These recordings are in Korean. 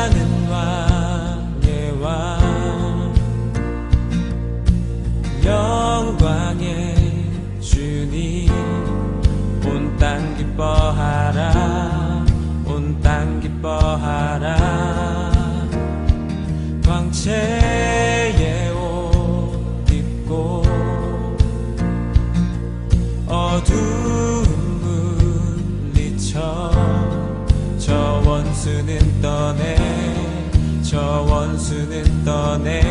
사랑하는 왕의 왕, 영광의 주님, 온 땅 기뻐하라, 온 땅 기뻐하라. 광채의 옷 입고 어두운 물리쳐 저 원수는 떠내, 저 원수는 떠내.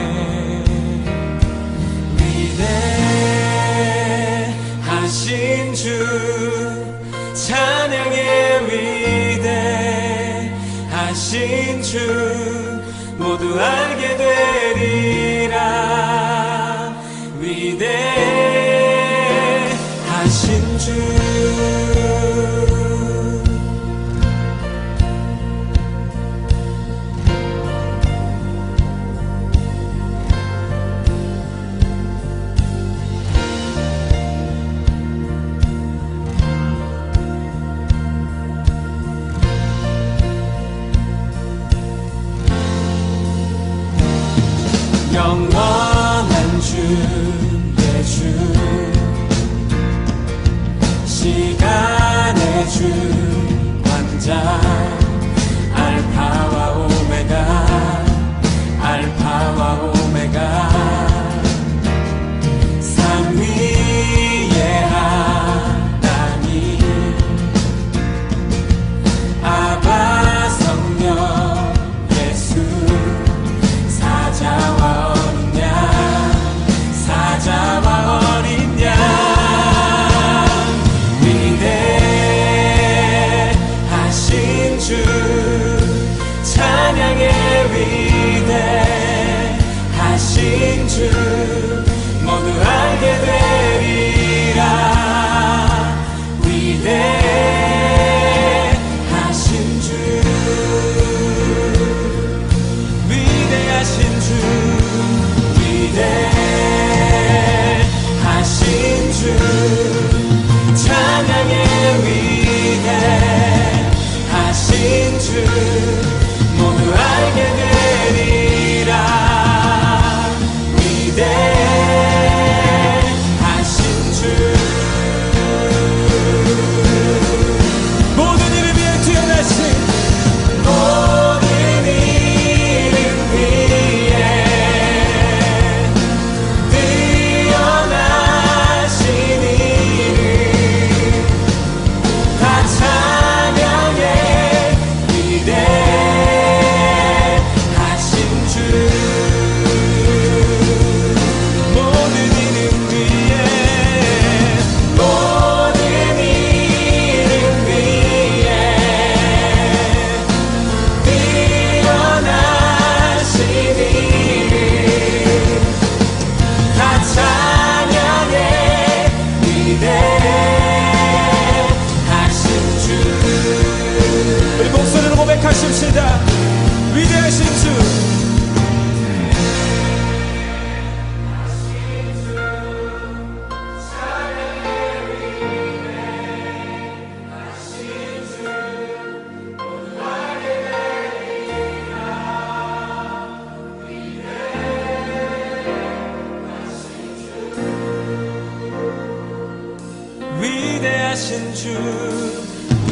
위대하신 주 찬양의 위대하신 주 모두 알게 되리라. 위대하신 주. 영원한 주의 주, 시간의 주, 왕자, 알파와 오메가, 알파와 오메가. 산 위의 하나님, 아바 성령 예수, 사자와 사자와 어린 양. 위대하신 주 찬양의 위대하신 주 모두 알게 되리라. 위대하신 주, 위대하신 주, 위대하신 주 찬양의 위대하신 주 모두 알게 되리라. 위대하신 주. 모든 이름 위에 뛰어나신, 모든 이름 위에 뛰어나신 이름 다 찬양해. 위대하신 주. 모든 이름 위에, 모든 이름 위에 뛰어나신 이름 다 찬양해. 위대하신 주. 우리 목소리로 고백하십시다. 위대하신 주. 위대하신 주,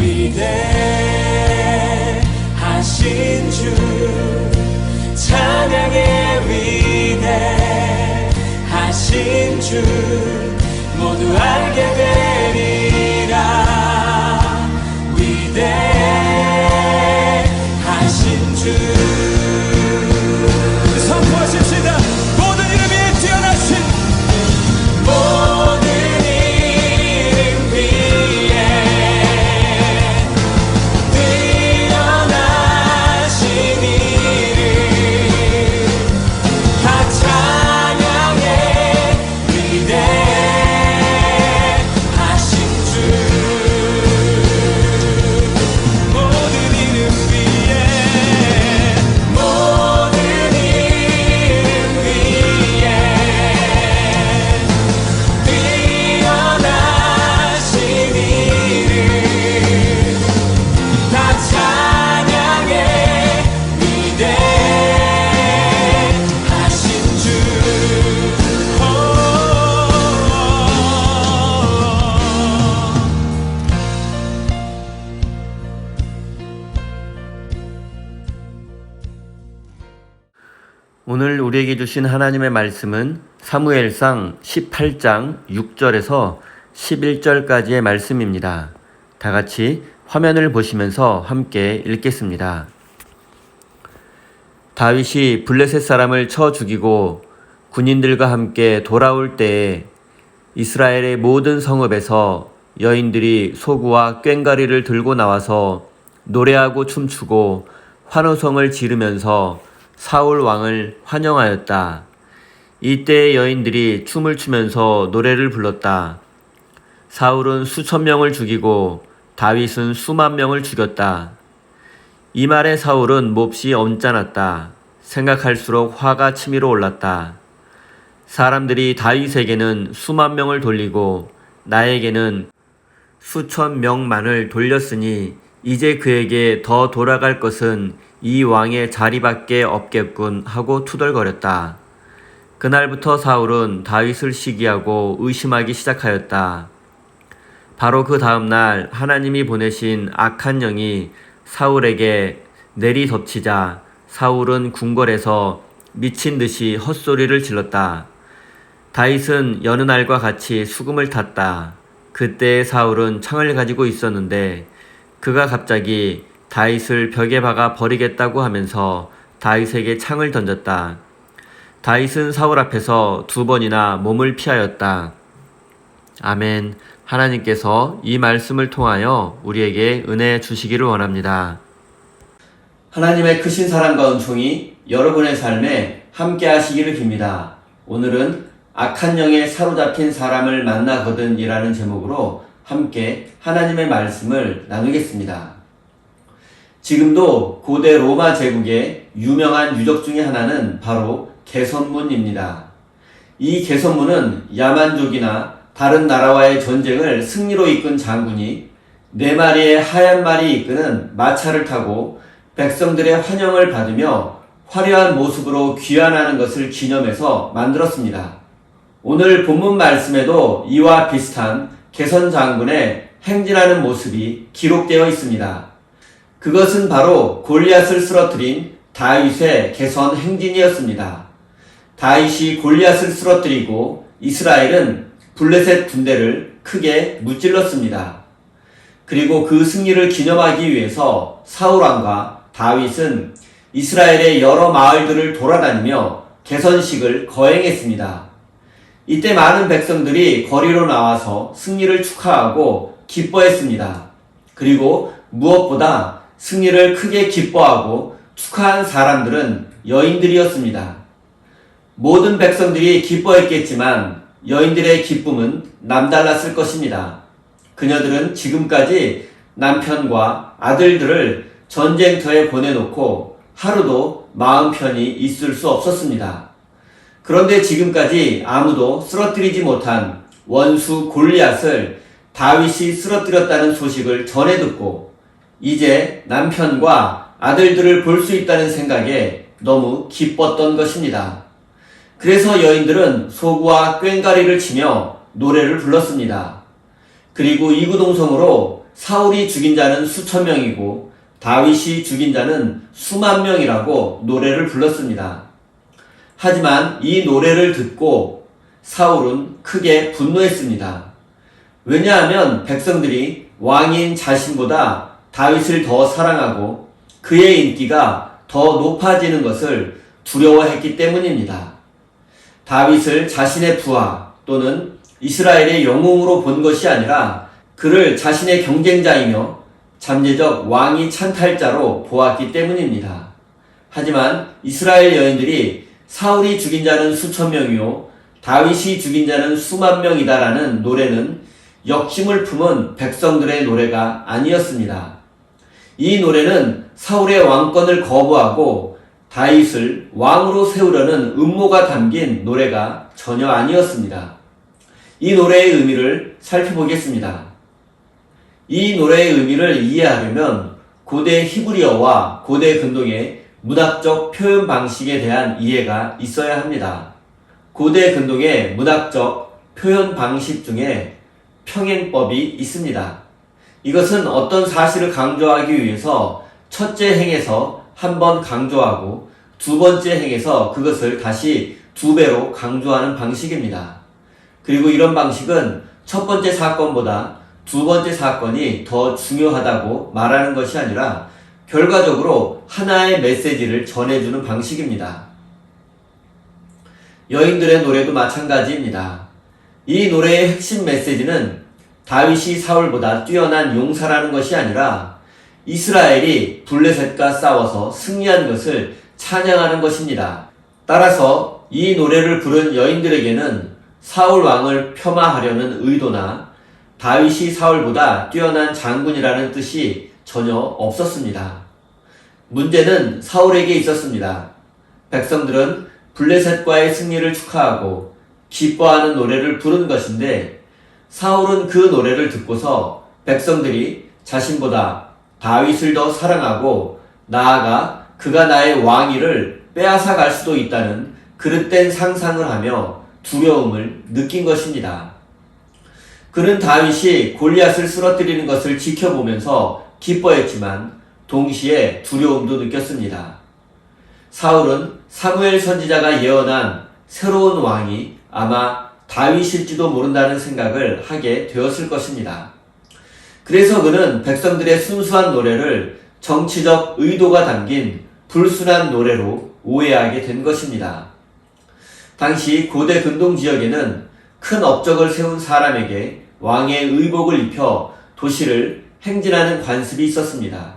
위대하신 주 찬양의 위대하신 주 모두 알게 되리라. 위대하신 주. 선포하십시다. 모든 이름 위에 뛰어나신, 모든 이름 위에 뛰어나신 이름 다 찬양해. 위대하신 오늘 우리에게 주신 하나님의 말씀은 사무엘상 18장 6절에서 11절까지의 말씀입니다. 다 같이 화면을 보시면서 함께 읽겠습니다. 다윗이 블레셋 사람을 쳐 죽이고 군인들과 함께 돌아올 때에 이스라엘의 모든 성읍에서 여인들이 소구와 꽹과리를 들고 나와서 노래하고 춤추고 환호성을 지르면서 사울 왕을 환영하였다. 이때 여인들이 춤을 추면서 노래를 불렀다. 사울은 수천 명을 죽이고 다윗은 수만 명을 죽였다. 이 말에 사울은 몹시 언짢았다. 생각할수록 화가 치밀어 올랐다. 사람들이 다윗에게는 수만 명을 돌리고 나에게는 수천 명만을 돌렸으니 이제 그에게 더 돌아갈 것은 이 왕의 자리밖에 없겠군 하고 투덜거렸다. 그날부터 사울은 다윗을 시기하고 의심하기 시작하였다. 바로 그 다음날 하나님이 보내신 악한 영이 사울에게 내리덮치자 사울은 궁궐에서 미친 듯이 헛소리를 질렀다. 다윗은 여느 날과 같이 수금을 탔다. 그때 사울은 창을 가지고 있었는데 그가 갑자기 다윗을 벽에 박아 버리겠다고 하면서 다윗에게 창을 던졌다. 다윗은 사울 앞에서 2번이나 몸을 피하였다. 아멘. 하나님께서 이 말씀을 통하여 우리에게 은혜 주시기를 원합니다. 하나님의 크신 사랑과 은총이 여러분의 삶에 함께 하시기를 빕니다. 오늘은 악한 영에 사로잡힌 사람을 만나거든 이라는 제목으로 함께 하나님의 말씀을 나누겠습니다. 지금도 고대 로마 제국의 유명한 유적 중에 하나는 바로 개선문입니다. 이 개선문은 야만족이나 다른 나라와의 전쟁을 승리로 이끈 장군이 4마리의 하얀 말이 이끄는 마차를 타고 백성들의 환영을 받으며 화려한 모습으로 귀환하는 것을 기념해서 만들었습니다. 오늘 본문 말씀에도 이와 비슷한 개선 장군의 행진하는 모습이 기록되어 있습니다. 그것은 바로 골리앗을 쓰러뜨린 다윗의 개선 행진이었습니다. 다윗이 골리앗을 쓰러뜨리고 이스라엘은 블레셋 군대를 크게 무찔렀습니다. 그리고 그 승리를 기념하기 위해서 사울왕과 다윗은 이스라엘의 여러 마을들을 돌아다니며 개선식을 거행했습니다. 이때 많은 백성들이 거리로 나와서 승리를 축하하고 기뻐했습니다. 그리고 무엇보다 승리를 크게 기뻐하고 축하한 사람들은 여인들이었습니다. 모든 백성들이 기뻐했겠지만 여인들의 기쁨은 남달랐을 것입니다. 그녀들은 지금까지 남편과 아들들을 전쟁터에 보내놓고 하루도 마음 편히 있을 수 없었습니다. 그런데 지금까지 아무도 쓰러뜨리지 못한 원수 골리앗을 다윗이 쓰러뜨렸다는 소식을 전해 듣고 이제 남편과 아들들을 볼 수 있다는 생각에 너무 기뻤던 것입니다. 그래서 여인들은 소구와 꽹과리를 치며 노래를 불렀습니다. 그리고 이구동성으로 사울이 죽인 자는 수천 명이고 다윗이 죽인 자는 수만 명이라고 노래를 불렀습니다. 하지만 이 노래를 듣고 사울은 크게 분노했습니다. 왜냐하면 백성들이 왕인 자신보다 다윗을 더 사랑하고 그의 인기가 더 높아지는 것을 두려워했기 때문입니다. 다윗을 자신의 부하 또는 이스라엘의 영웅으로 본 것이 아니라 그를 자신의 경쟁자이며 잠재적 왕위 찬탈자로 보았기 때문입니다. 하지만 이스라엘 여인들이 사울이 죽인 자는 수천 명이요 다윗이 죽인 자는 수만 명이다라는 노래는 욕심을 품은 백성들의 노래가 아니었습니다. 이 노래는 사울의 왕권을 거부하고 다윗을 왕으로 세우려는 음모가 담긴 노래가 전혀 아니었습니다. 이 노래의 의미를 살펴보겠습니다. 이 노래의 의미를 이해하려면 고대 히브리어와 고대 근동의 문학적 표현 방식에 대한 이해가 있어야 합니다. 고대 근동의 문학적 표현 방식 중에 평행법이 있습니다. 이것은 어떤 사실을 강조하기 위해서 첫째 행에서 한 번 강조하고 두 번째 행에서 그것을 다시 2배로 강조하는 방식입니다. 그리고 이런 방식은 첫 번째 사건보다 두 번째 사건이 더 중요하다고 말하는 것이 아니라 결과적으로 하나의 메시지를 전해주는 방식입니다. 여인들의 노래도 마찬가지입니다. 이 노래의 핵심 메시지는 다윗이 사울보다 뛰어난 용사라는 것이 아니라 이스라엘이 블레셋과 싸워서 승리한 것을 찬양하는 것입니다. 따라서 이 노래를 부른 여인들에게는 사울 왕을 폄하하려는 의도나 다윗이 사울보다 뛰어난 장군이라는 뜻이 전혀 없었습니다. 문제는 사울에게 있었습니다. 백성들은 블레셋과의 승리를 축하하고 기뻐하는 노래를 부른 것인데 사울은 그 노래를 듣고서 백성들이 자신보다 다윗을 더 사랑하고 나아가 그가 나의 왕위를 빼앗아 갈 수도 있다는 그릇된 상상을 하며 두려움을 느낀 것입니다. 그는 다윗이 골리앗을 쓰러뜨리는 것을 지켜보면서 기뻐했지만 동시에 두려움도 느꼈습니다. 사울은 사무엘 선지자가 예언한 새로운 왕이 아마 다윗일지도 모른다는 생각을 하게 되었을 것입니다. 그래서 그는 백성들의 순수한 노래를 정치적 의도가 담긴 불순한 노래로 오해하게 된 것입니다. 당시 고대 근동 지역에는 큰 업적을 세운 사람에게 왕의 의복을 입혀 도시를 행진하는 관습이 있었습니다.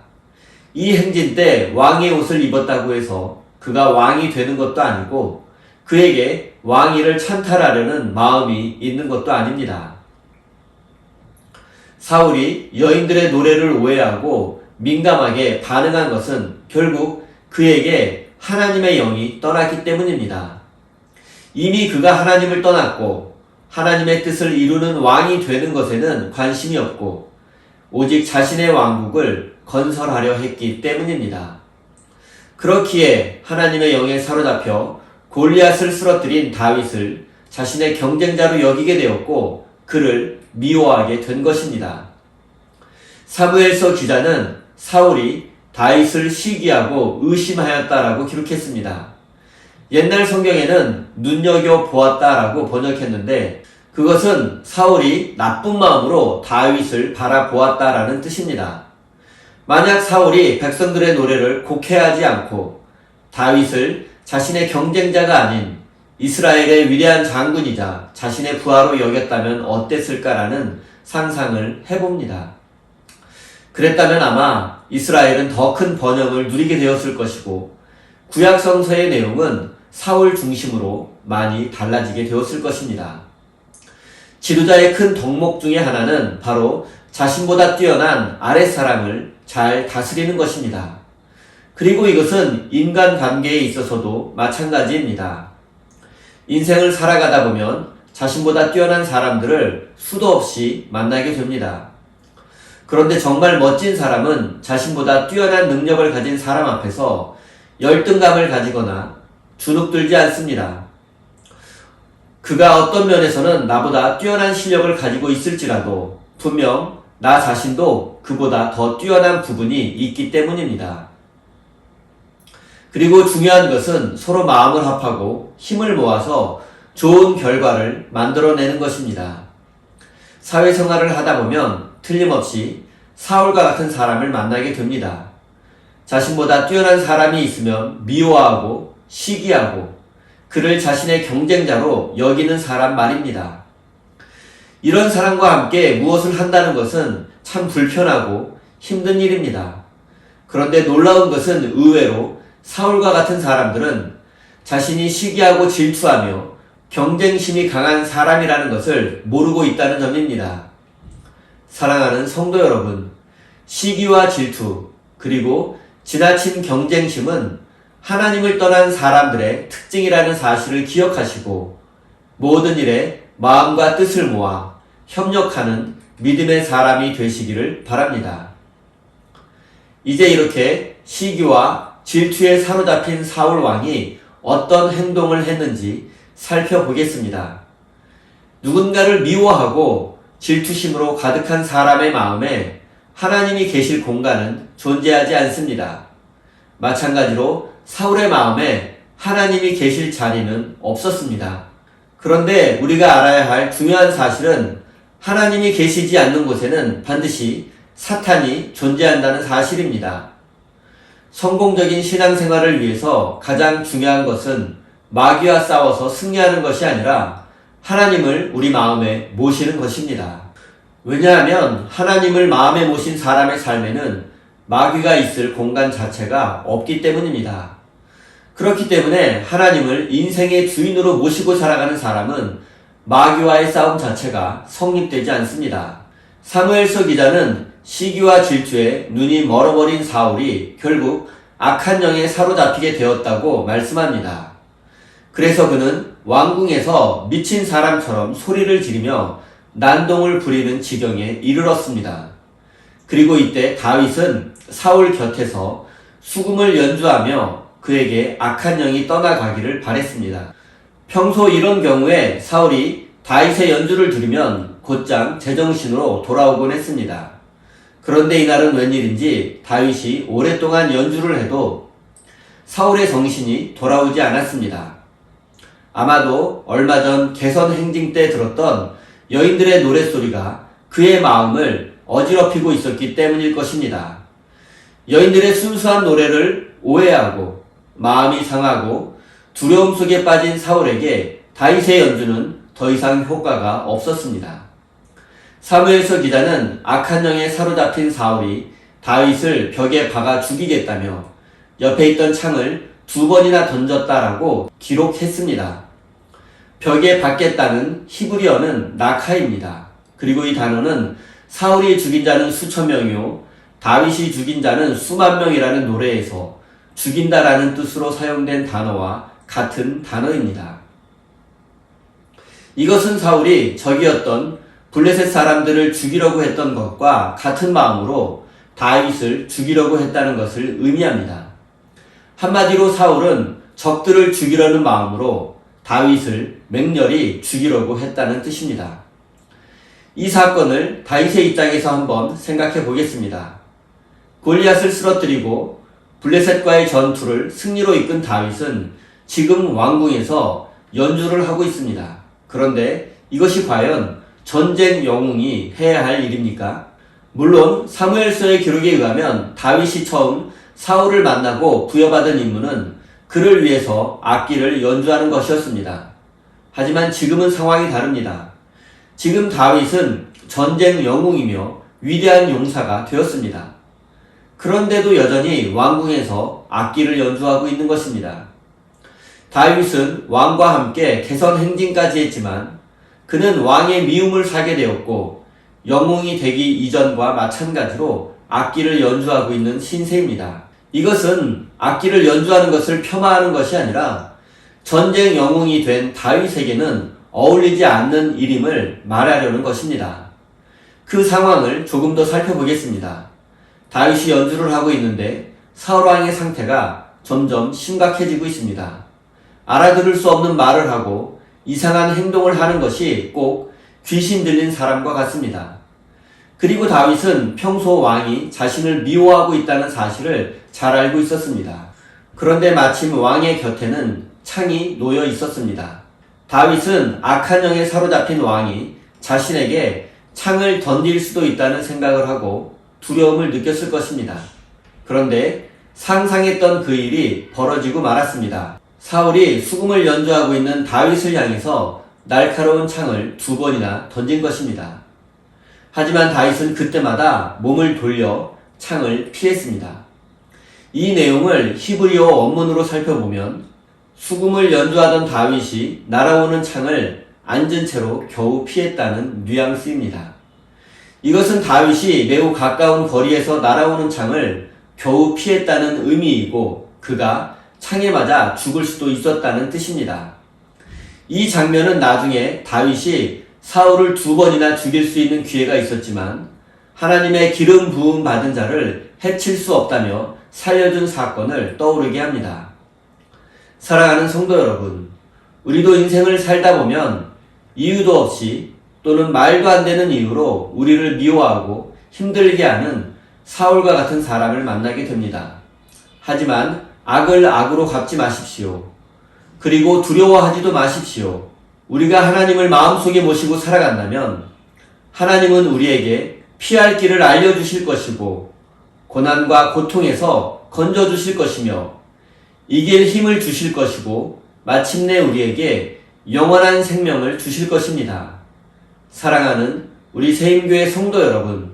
이 행진 때 왕의 옷을 입었다고 해서 그가 왕이 되는 것도 아니고 그에게 왕위를 찬탈하려는 마음이 있는 것도 아닙니다. 사울이 여인들의 노래를 오해하고 민감하게 반응한 것은 결국 그에게 하나님의 영이 떠났기 때문입니다. 이미 그가 하나님을 떠났고 하나님의 뜻을 이루는 왕이 되는 것에는 관심이 없고 오직 자신의 왕국을 건설하려 했기 때문입니다. 그렇기에 하나님의 영에 사로잡혀 골리앗을 쓰러뜨린 다윗을 자신의 경쟁자로 여기게 되었고 그를 미워하게 된 것입니다. 사무엘서 기자는 사울이 다윗을 시기하고 의심하였다라고 기록했습니다. 옛날 성경에는 눈여겨보았다라고 번역했는데 그것은 사울이 나쁜 마음으로 다윗을 바라보았다라는 뜻입니다. 만약 사울이 백성들의 노래를 곡해하지 않고 다윗을 자신의 경쟁자가 아닌 이스라엘의 위대한 장군이자 자신의 부하로 여겼다면 어땠을까라는 상상을 해봅니다. 그랬다면 아마 이스라엘은 더 큰 번영을 누리게 되었을 것이고 구약성서의 내용은 사울 중심으로 많이 달라지게 되었을 것입니다. 지도자의 큰 덕목 중에 하나는 바로 자신보다 뛰어난 아랫사람을 잘 다스리는 것입니다. 그리고 이것은 인간관계에 있어서도 마찬가지입니다. 인생을 살아가다 보면 자신보다 뛰어난 사람들을 수도 없이 만나게 됩니다. 그런데 정말 멋진 사람은 자신보다 뛰어난 능력을 가진 사람 앞에서 열등감을 가지거나 주눅들지 않습니다. 그가 어떤 면에서는 나보다 뛰어난 실력을 가지고 있을지라도 분명 나 자신도 그보다 더 뛰어난 부분이 있기 때문입니다. 그리고 중요한 것은 서로 마음을 합하고 힘을 모아서 좋은 결과를 만들어내는 것입니다. 사회생활을 하다 보면 틀림없이 사울과 같은 사람을 만나게 됩니다. 자신보다 뛰어난 사람이 있으면 미워하고 시기하고 그를 자신의 경쟁자로 여기는 사람 말입니다. 이런 사람과 함께 무엇을 한다는 것은 참 불편하고 힘든 일입니다. 그런데 놀라운 것은 의외로 사울과 같은 사람들은 자신이 시기하고 질투하며 경쟁심이 강한 사람이라는 것을 모르고 있다는 점입니다. 사랑하는 성도 여러분, 시기와 질투 그리고 지나친 경쟁심은 하나님을 떠난 사람들의 특징이라는 사실을 기억하시고 모든 일에 마음과 뜻을 모아 협력하는 믿음의 사람이 되시기를 바랍니다. 이제 이렇게 시기와 질투에 사로잡힌 사울 왕이 어떤 행동을 했는지 살펴보겠습니다. 누군가를 미워하고 질투심으로 가득한 사람의 마음에 하나님이 계실 공간은 존재하지 않습니다. 마찬가지로 사울의 마음에 하나님이 계실 자리는 없었습니다. 그런데 우리가 알아야 할 중요한 사실은 하나님이 계시지 않는 곳에는 반드시 사탄이 존재한다는 사실입니다. 성공적인 신앙생활을 위해서 가장 중요한 것은 마귀와 싸워서 승리하는 것이 아니라 하나님을 우리 마음에 모시는 것입니다. 왜냐하면 하나님을 마음에 모신 사람의 삶에는 마귀가 있을 공간 자체가 없기 때문입니다. 그렇기 때문에 하나님을 인생의 주인으로 모시고 살아가는 사람은 마귀와의 싸움 자체가 성립되지 않습니다. 사무엘서 기자는 시기와 질투에 눈이 멀어버린 사울이 결국 악한 영에 사로잡히게 되었다고 말씀합니다. 그래서 그는 왕궁에서 미친 사람처럼 소리를 지르며 난동을 부리는 지경에 이르렀습니다. 그리고 이때 다윗은 사울 곁에서 수금을 연주하며 그에게 악한 영이 떠나가기를 바랬습니다. 평소 이런 경우에 사울이 다윗의 연주를 들으면 곧장 제정신으로 돌아오곤 했습니다. 그런데 이날은 웬일인지 다윗이 오랫동안 연주를 해도 사울의 정신이 돌아오지 않았습니다. 아마도 얼마 전 개선 행진 때 들었던 여인들의 노랫소리가 그의 마음을 어지럽히고 있었기 때문일 것입니다. 여인들의 순수한 노래를 오해하고 마음이 상하고 두려움 속에 빠진 사울에게 다윗의 연주는 더 이상 효과가 없었습니다. 사무엘서 기자는 악한 영에 사로잡힌 사울이 다윗을 벽에 박아 죽이겠다며 옆에 있던 창을 2번이나 던졌다라고 기록했습니다. 벽에 박겠다는 히브리어는 나카입니다. 그리고 이 단어는 사울이 죽인 자는 수천 명이요 다윗이 죽인 자는 수만 명이라는 노래에서 죽인다라는 뜻으로 사용된 단어와 같은 단어입니다. 이것은 사울이 적이었던 블레셋 사람들을 죽이려고 했던 것과 같은 마음으로 다윗을 죽이려고 했다는 것을 의미합니다. 한마디로 사울은 적들을 죽이려는 마음으로 다윗을 맹렬히 죽이려고 했다는 뜻입니다. 이 사건을 다윗의 입장에서 한번 생각해 보겠습니다. 골리앗을 쓰러뜨리고 블레셋과의 전투를 승리로 이끈 다윗은 지금 왕궁에서 연주를 하고 있습니다. 그런데 이것이 과연 전쟁 영웅이 해야 할 일입니까? 물론 사무엘서의 기록에 의하면 다윗이 처음 사울을 만나고 부여받은 임무는 그를 위해서 악기를 연주하는 것이었습니다. 하지만 지금은 상황이 다릅니다. 지금 다윗은 전쟁 영웅이며 위대한 용사가 되었습니다. 그런데도 여전히 왕궁에서 악기를 연주하고 있는 것입니다. 다윗은 왕과 함께 개선 행진까지 했지만 그는 왕의 미움을 사게 되었고 영웅이 되기 이전과 마찬가지로 악기를 연주하고 있는 신세입니다. 이것은 악기를 연주하는 것을 폄하하는 것이 아니라 전쟁 영웅이 된 다윗에게는 어울리지 않는 일임을 말하려는 것입니다. 그 상황을 조금 더 살펴보겠습니다. 다윗이 연주를 하고 있는데 사울왕의 상태가 점점 심각해지고 있습니다. 알아들을 수 없는 말을 하고 이상한 행동을 하는 것이 꼭 귀신 들린 사람과 같습니다. 그리고 다윗은 평소 왕이 자신을 미워하고 있다는 사실을 잘 알고 있었습니다. 그런데 마침 왕의 곁에는 창이 놓여 있었습니다. 다윗은 악한 영에 사로잡힌 왕이 자신에게 창을 던질 수도 있다는 생각을 하고 두려움을 느꼈을 것입니다. 그런데 상상했던 그 일이 벌어지고 말았습니다. 사울이 수금을 연주하고 있는 다윗을 향해서 날카로운 창을 2번이나 던진 것입니다. 하지만 다윗은 그때마다 몸을 돌려 창을 피했습니다. 이 내용을 히브리어 원문으로 살펴보면 수금을 연주하던 다윗이 날아오는 창을 앉은 채로 겨우 피했다는 뉘앙스입니다. 이것은 다윗이 매우 가까운 거리에서 날아오는 창을 겨우 피했다는 의미이고 그가 창에 맞아 죽을 수도 있었다는 뜻입니다. 이 장면은 나중에 다윗이 사울을 2번이나 죽일 수 있는 기회가 있었지만 하나님의 기름 부음 받은 자를 해칠 수 없다며 살려준 사건을 떠오르게 합니다. 사랑하는 성도 여러분, 우리도 인생을 살다 보면 이유도 없이 또는 말도 안 되는 이유로 우리를 미워하고 힘들게 하는 사울과 같은 사람을 만나게 됩니다. 하지만 악을 악으로 갚지 마십시오. 그리고 두려워하지도 마십시오. 우리가 하나님을 마음속에 모시고 살아간다면 하나님은 우리에게 피할 길을 알려주실 것이고 고난과 고통에서 건져주실 것이며 이길 힘을 주실 것이고 마침내 우리에게 영원한 생명을 주실 것입니다. 사랑하는 우리 세임교회 성도 여러분,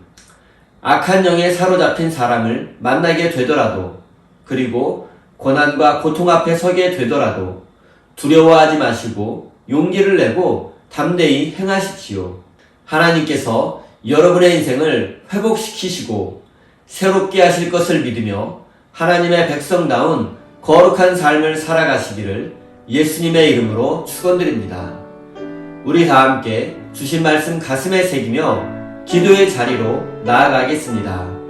악한 영에 사로잡힌 사람을 만나게 되더라도 그리고 고난과 고통 앞에 서게 되더라도 두려워하지 마시고 용기를 내고 담대히 행하십시오. 하나님께서 여러분의 인생을 회복시키시고 새롭게 하실 것을 믿으며 하나님의 백성다운 거룩한 삶을 살아가시기를 예수님의 이름으로 축원드립니다. 우리 다 함께 주신 말씀 가슴에 새기며 기도의 자리로 나아가겠습니다.